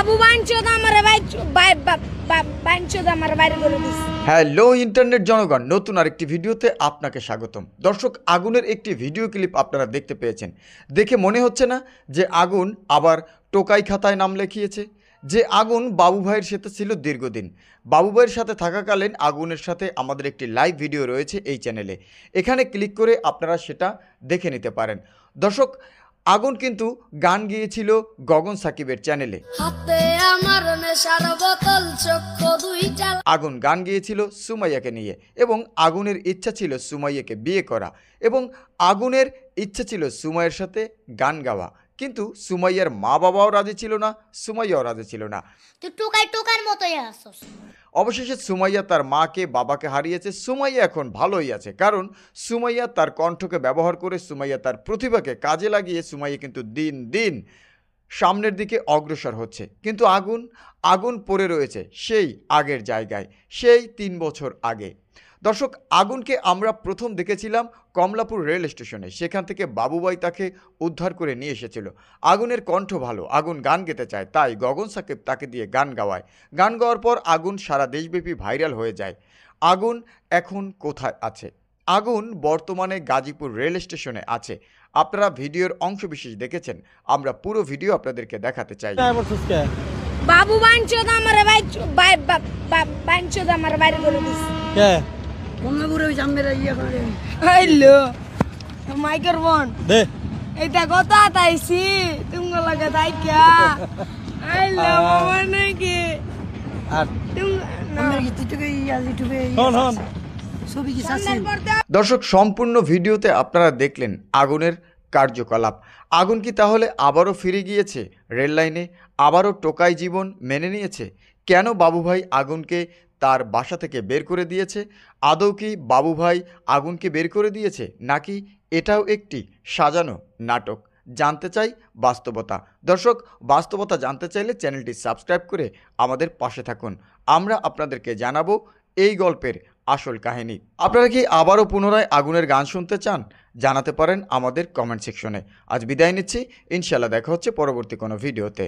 বাবু বাঞ্চোদ আমারে বাঞ্চোদ আমার বাইরে করে দিস। হ্যালো ইন্টারনেট জনগণ, নতুন আরেকটি ভিডিওতে আপনাকে স্বাগতম। দর্শক, আগুনের একটি ভিডিও ক্লিপ আপনারা দেখতে পেয়েছেন। দেখে মনে হচ্ছে না যে আগুন আবার টোকাই খাতায় নাম লিখিয়েছে? যে আগুন বাবু ভাইয়ের সাথে ছিল দীর্ঘদিন। বাবু ভাইয়ের সাথে থাকাকালীন আগুনের সাথে আমাদের একটি লাইভ ভিডিও রয়েছে এই চ্যানেলে। এখানে ক্লিক করে আপনারা সেটা দেখে নিতে পারেন। দর্শক, আগুন কিন্তু গান গিয়েছিল গগন সাকিবের চ্যানেলে। আগুন গান গিয়েছিল সুমাইয়াকে নিয়ে এবং আগুনের ইচ্ছা ছিল সুমাইয়াকে বিয়ে করা এবং আগুনের ইচ্ছা ছিল সুমাইয়ার সাথে গান গাওয়া, কিন্তু সুমাইয়ার মা বাবাও রাজি ছিল না, সুমাইয়াও রাজি ছিল না। অবশেষে সুমাইয়া তার মাকে বাবাকে হারিয়েছে। সুমাইয়া এখন ভালোই আছে, কারণ সুমাইয়া তার কণ্ঠকে ব্যবহার করে, সুমাইয়া তার প্রতিভাকে কাজে লাগিয়ে সুমাইয়া কিন্তু দিন দিন সামনের দিকে অগ্রসর হচ্ছে। কিন্তু আগুন পড়ে রয়েছে সেই আগের জায়গায়, সেই 3 বছর আগে। দর্শক, আগুনকে আমরা প্রথম দেখেছিলাম কমলাপুর রেল স্টেশনে। সেখান থেকে বাবুভাই তাকে উদ্ধার করে নিয়ে এসেছিল। আগুনের কণ্ঠ ভালো, আগুন গান গেতে চায়, তাই গগন সাকিব তাকে দিয়ে গান গাওয়ায়। গান গাওয়ার পর আগুন সারা দেশব্যাপী ভাইরাল হয়ে যায়। আগুন এখন কোথায় আছে? আগুন বর্তমানে গাজীপুর রেল স্টেশনে আছে। আপনারা ভিডিওর অংশবিশেষ দেখেছেন, আমরা পুরো ভিডিও আপনাদেরকে দেখাতে চাই। বাবু বাঞ্চোদ আমারে বাঞ্চোদ আমার বাইরে করে দিস। হ্যালো মাইক্রোফোন দে, এটা কথা তাইছি তুমি লাগা তাইকা। হ্যালো মামা নাকি আর তুমি আমার গীতটাকে ইউটিউবে ছবি কি আছে? দর্শক, সম্পূর্ণ ভিডিওতে আপনারা দেখলেন আগুনের কার্যকলাপ। আগুন কি তাহলে আবারও ফিরে গিয়েছে রেল লাইনে? আবারও টোকাই জীবন মেনে নিয়েছে? কেন বাবু ভাই আগুনকে তার বাসা থেকে বের করে দিয়েছে? আদৌ কি বাবু ভাই আগুনকে বের করে দিয়েছে, নাকি এটাও একটি সাজানো নাটক? জানতে চাই বাস্তবতা। দর্শক, বাস্তবতা জানতে চাইলে চ্যানেলটি সাবস্ক্রাইব করে আমাদের পাশে থাকুন। আমরা আপনাদেরকে জানাবো এই গল্পের আসল কাহিনী। আপনারা কি আবারও পুনরায় আগুনের গান শুনতে চান? জানাতে পারেন আমাদের কমেন্ট সেকশনে। আজ বিদায় নিচ্ছি, ইনশাল্লাহ দেখা হচ্ছে পরবর্তী কোনো ভিডিওতে।